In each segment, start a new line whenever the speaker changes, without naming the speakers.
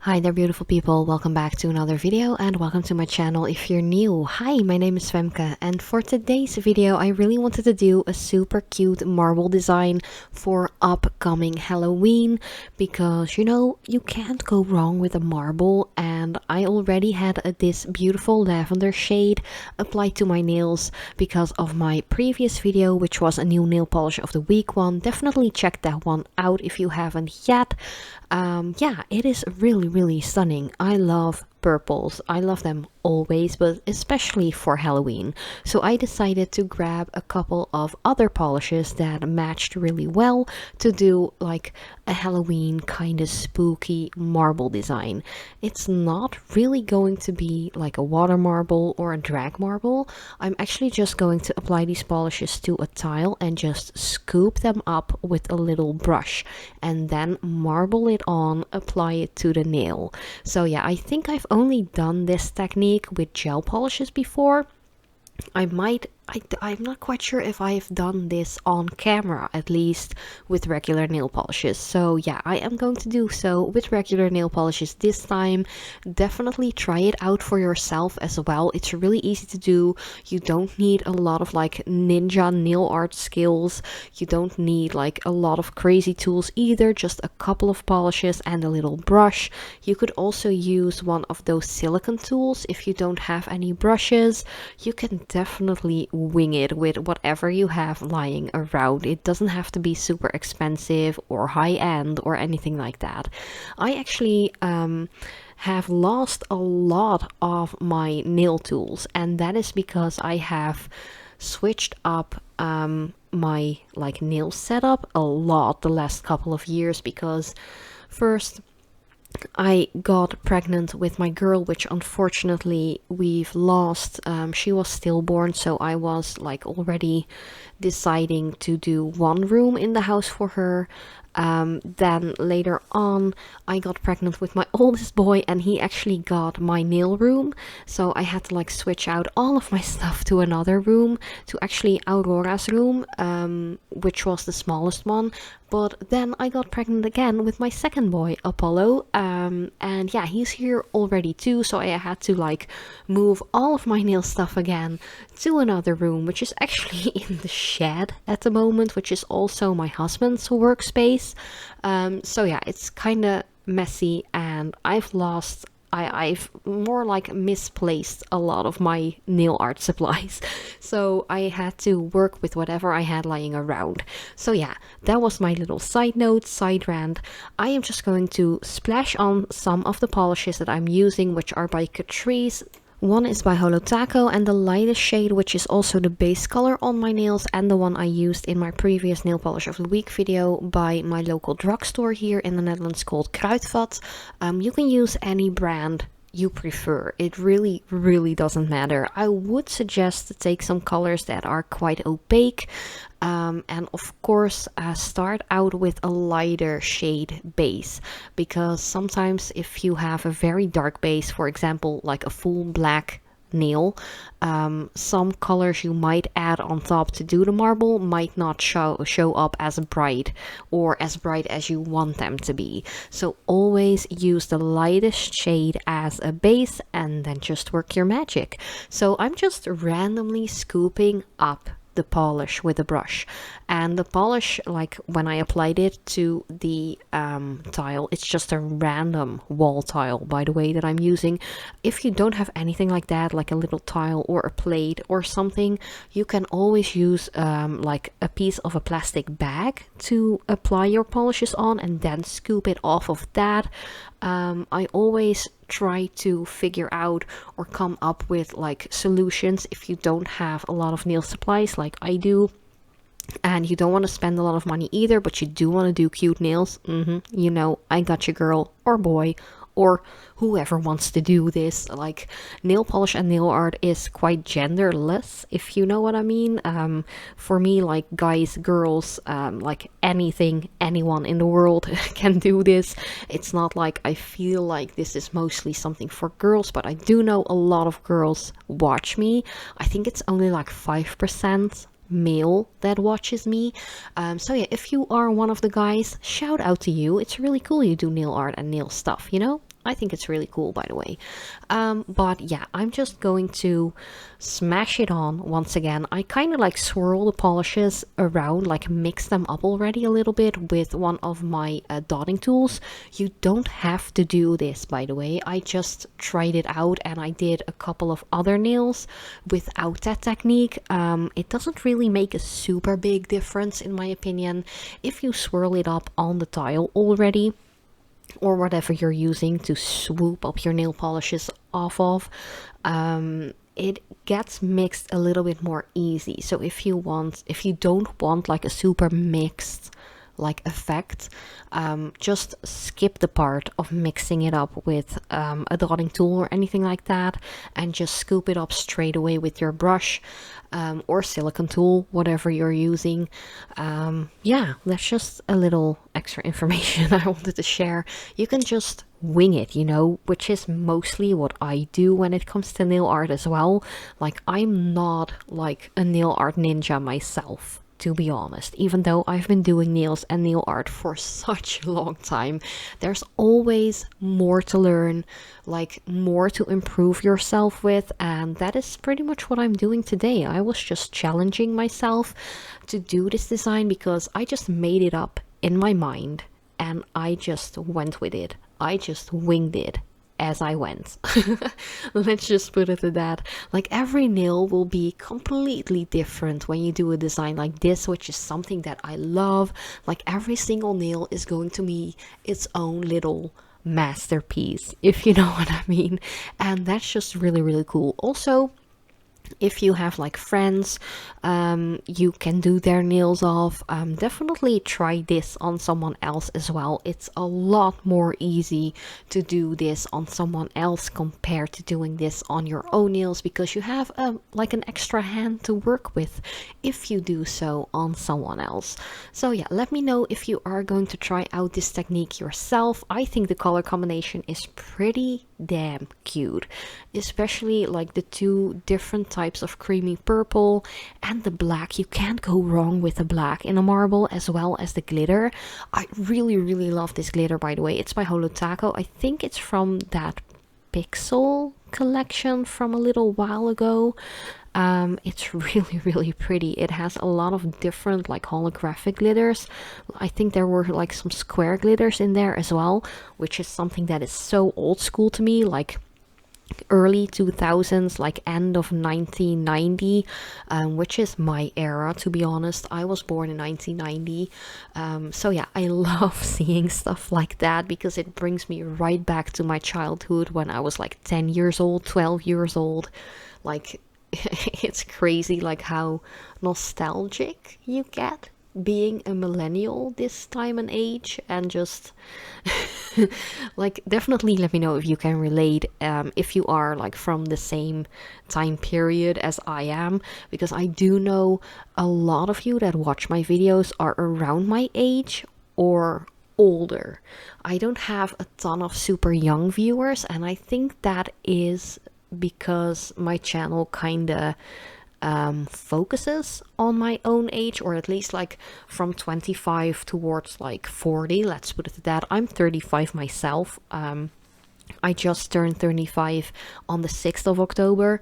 Hi there beautiful people, welcome back to another video and welcome to my channel if you're new. Hi, my name is Femke and for today's video I really wanted to do a super cute marble design for upcoming Halloween because you can't go wrong with a marble, and I already had this beautiful lavender shade applied to my nails because of my previous video, which was a new nail polish of the week one. Definitely check that one out if you haven't yet. Yeah, it is really stunning. I love purples. I love them always, but especially for Halloween. So I decided to grab a couple of other polishes that matched really well to do like a Halloween kind of spooky marble design. It's not really going to be like a water marble or a drag marble. I'm actually just going to apply these polishes to a tile and just scoop them up with a little brush and then marble it on, apply it to the nail. So yeah, I think I've only done this technique with gel polishes before. I'm not quite sure if I've done this on camera, at least with regular nail polishes. So yeah, I am going to do so with regular nail polishes this time. Definitely try it out for yourself as well. It's really easy to do. You don't need a lot of like ninja nail art skills. You don't need like a lot of crazy tools either. Just a couple of polishes and a little brush. You could also use one of those silicone tools if you don't have any brushes. You can definitely wing it with whatever you have lying around. It doesn't have to be super expensive or high end or anything like that. I actually have lost a lot of my nail tools, and that is because I have switched up my like nail setup a lot the last couple of years, because first I got pregnant with my girl, which unfortunately we've lost. She was stillborn, so I was like already deciding to do one room in the house for her. Then later on I got pregnant with my oldest boy and he actually got my nail room, so I had to like switch out all of my stuff to another room, to actually Aurora's room, which was the smallest one. But then I got pregnant again with my second boy, Apollo, and yeah, he's here already too, so I had to like move all of my nail stuff again to another room, which is actually in the shed at the moment, which is also my husband's workspace. So yeah, it's kind of messy, and I've more like misplaced a lot of my nail art supplies, so I had to work with whatever I had lying around. So yeah, that was my little side note, side rant. I am just going to splash on some of the polishes that I'm using, which are by Catrice. One is by Holotaco, and the lightest shade, which is also the base color on my nails, and the one I used in my previous nail polish of the week video by my local drugstore here in the Netherlands called Kruidvat. You can use any brand you prefer. It really doesn't matter. I would suggest to take some colors that are quite opaque, and of course start out with a lighter shade base, because sometimes if you have a very dark base, for example like a full black nail, some colors you might add on top to do the marble might not show up as bright as you want them to be. So always use the lightest shade as a base and then just work your magic. So I'm just randomly scooping up the polish with a brush, and the polish, like when I applied it to the tile, it's just a random wall tile, by the way, that I'm using. If you don't have anything like that, like a little tile or a plate or something, you can always use like a piece of a plastic bag to apply your polishes on and then scoop it off of that. I always try to figure out or come up with like solutions if you don't have a lot of nail supplies like I do, and you don't want to spend a lot of money either, but you do want to do cute nails. I got you, girl or boy, or whoever wants to do this. Like, nail polish and nail art is quite genderless, if you know what I mean. For me, like guys, girls, like anything, anyone in the world can do this. It's not like I feel like this is mostly something for girls, but I do know a lot of girls watch me. I think it's only like 5% male that watches me. So yeah, if you are one of the guys, shout out to you. It's really cool you do nail art and nail stuff, I think it's really cool, by the way. But yeah, I'm just going to smash it on once again. I kind of like swirl the polishes around, like mix them up already a little bit with one of my dotting tools. You don't have to do this, by the way. I just tried it out and I did a couple of other nails without that technique. It doesn't really make a super big difference in my opinion if you swirl it up on the tile already, or whatever you're using to swoop up your nail polishes off of. It gets mixed a little bit more easy. So if you don't want like a super mixed like effect, just skip the part of mixing it up with a dotting tool or anything like that, and just scoop it up straight away with your brush or silicone tool, whatever you're using. Yeah, that's just a little extra information I wanted to share. You can just wing it, you know, which is mostly what I do when it comes to nail art as well. Like, I'm not like a nail art ninja myself, to be honest. Even though I've been doing nails and nail art for such a long time, there's always more to learn, like more to improve yourself with, and that is pretty much what I'm doing today. I was just challenging myself to do this design because I just made it up in my mind and I just went with it. I just winged it as I went. Let's just put it to that. Like, every nail will be completely different when you do a design like this, which is something that I love. Like, every single nail is going to be its own little masterpiece, if you know what I mean. And that's just really, really cool. Also, if you have like friends you can do their nails off, definitely try this on someone else as well. It's a lot more easy to do this on someone else compared to doing this on your own nails, because you have like an extra hand to work with if you do so on someone else. So yeah, let me know if you are going to try out this technique yourself. I think the color combination is pretty damn cute, especially like the two different types of creamy purple and the black. You can't go wrong with the black in a marble, as well as the glitter. I really, really love this glitter, by the way. It's by Holotaco. I think it's from that Pixel collection from a little while ago. It's really, really pretty. It has a lot of different like holographic glitters. I think there were like some square glitters in there as well, which is something that is so old school to me, like early 2000s, like end of 1990, which is my era, to be honest. I was born in 1990. So yeah, I love seeing stuff like that because it brings me right back to my childhood when I was like 10 years old, 12 years old. Like, it's crazy like how nostalgic you get being a millennial this time and age, and just like, definitely let me know if you can relate, if you are like from the same time period as I am, because I do know a lot of you that watch my videos are around my age or older. I don't have a ton of super young viewers, and I think that is because my channel kinda focuses on my own age, or at least like from 25 towards like 40, let's put it at that. I'm 35 myself. I just turned 35 on the 6th of October.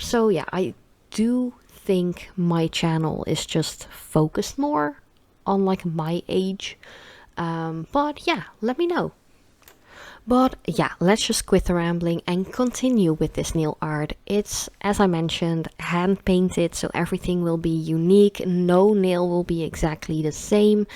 So yeah, I do think my channel is just focused more on like my age. But yeah, let me know. But yeah, let's just quit the rambling and continue with this nail art. It's, as I mentioned, hand painted, so everything will be unique. No nail will be exactly the same.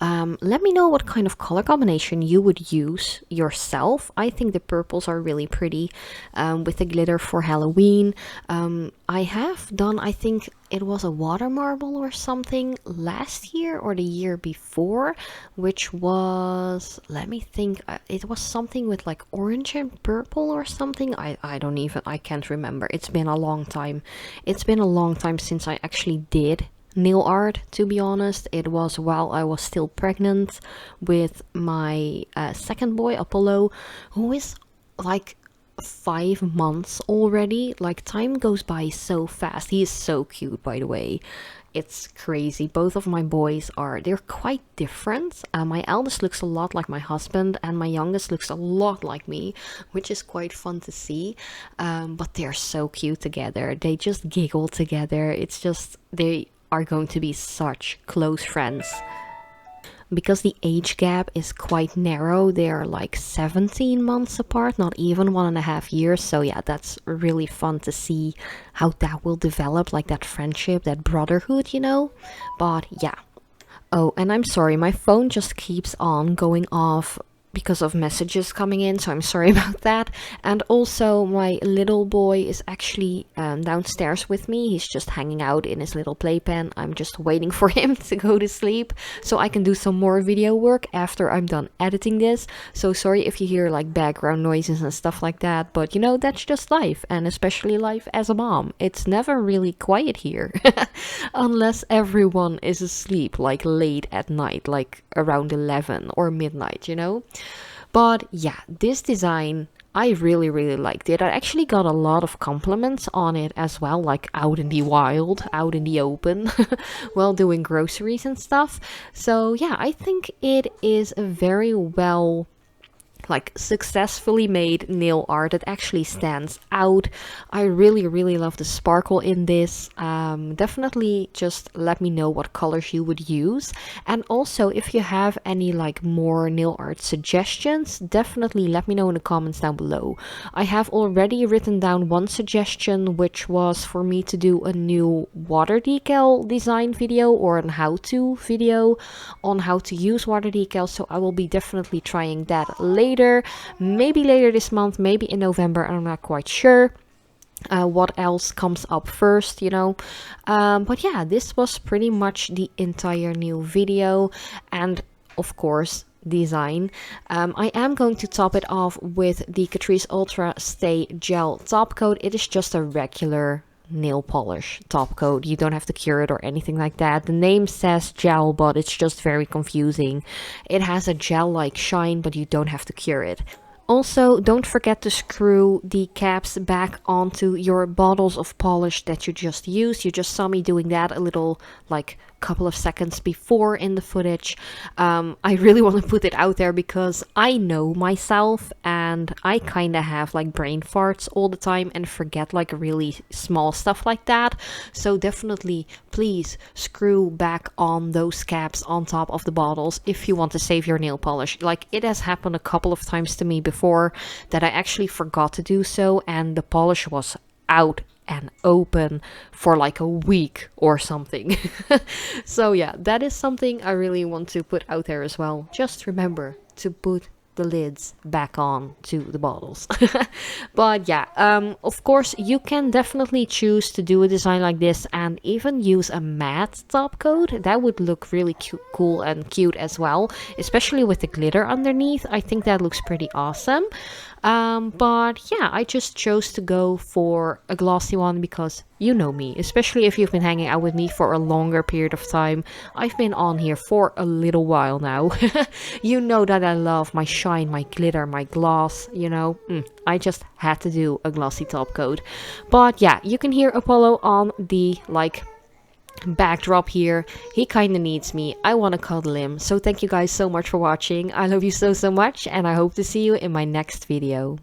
Let me know what kind of color combination you would use yourself. I think the purples are really pretty with the glitter for Halloween. I have done, I think it was a water marble or something last year or the year before, which was, let me think, it was something with like orange and purple or something. I can't remember. It's been a long time. It's been a long time since I actually did nail art, to be honest. It was while I was still pregnant with my second boy, Apollo, who is like 5 months already. Like, time goes by so fast. He is so cute, by the way. it's crazy. Both of my boys they're quite different. My eldest looks a lot like my husband, and my youngest looks a lot like me, which is quite fun to see. But they're so cute together. They just giggle together. It's just, they are going to be such close friends. Because the age gap is quite narrow, they're like 17 months apart, not even 1.5 years. So yeah, that's really fun to see how that will develop, like that friendship, that brotherhood, you know. But yeah. Oh, and I'm sorry, my phone just keeps on going off because of messages coming in, so I'm sorry about that. And also, my little boy is actually downstairs with me. He's just hanging out in his little playpen. I'm just waiting for him to go to sleep so I can do some more video work after I'm done editing this. So sorry if you hear like background noises and stuff like that, but you know, that's just life, and especially life as a mom. It's never really quiet here unless everyone is asleep, like late at night, like around 11 or midnight, you know. But yeah, this design, I really, really liked it. I actually got a lot of compliments on it as well, like out in the wild, out in the open, while doing groceries and stuff. So yeah, I think it is a very well, like, successfully made nail art that actually stands out. I really, really love the sparkle in this. Definitely just let me know what colors you would use, and also if you have any like more nail art suggestions, definitely let me know in the comments down below. I have already written down one suggestion, which was for me to do a new water decal design video, or a how-to video on how to use water decals, so I will be definitely trying that later. Maybe later this month, maybe in November, I'm not quite sure what else comes up first, you know. But yeah, this was pretty much the entire new video, and of course design. I am going to top it off with the Catrice Ultra Stay Gel top coat. It is just a regular nail polish top coat. You don't have to cure it or anything like that. The name says gel, but it's just very confusing. It has a gel like shine, but you don't have to cure it. Also, don't forget to screw the caps back onto your bottles of polish that you just used. You just saw me doing that a little, like, couple of seconds before in the footage. I really want to put it out there because I know myself, and I kind of have like brain farts all the time and forget like really small stuff like that. So definitely, please screw back on those caps on top of the bottles if you want to save your nail polish. Like, it has happened a couple of times to me before that I actually forgot to do so, and the polish was out and open for like a week or something. So yeah, that is something I really want to put out there as well. Just remember to put the lids back on to the bottles. But yeah, of course you can definitely choose to do a design like this and even use a matte top coat. That would look really cool and cute as well, especially with the glitter underneath. I think that looks pretty awesome. But yeah, I just chose to go for a glossy one because you know me, especially if you've been hanging out with me for a longer period of time. I've been on here for a little while now. You know that I love my shine, my glitter, my gloss, you know. I just had to do a glossy top coat. But yeah, you can hear Apollo on the like backdrop here. He kind of needs me. I want to cuddle him. So thank you guys so much for watching. I love you so much, and I hope to see you in my next video.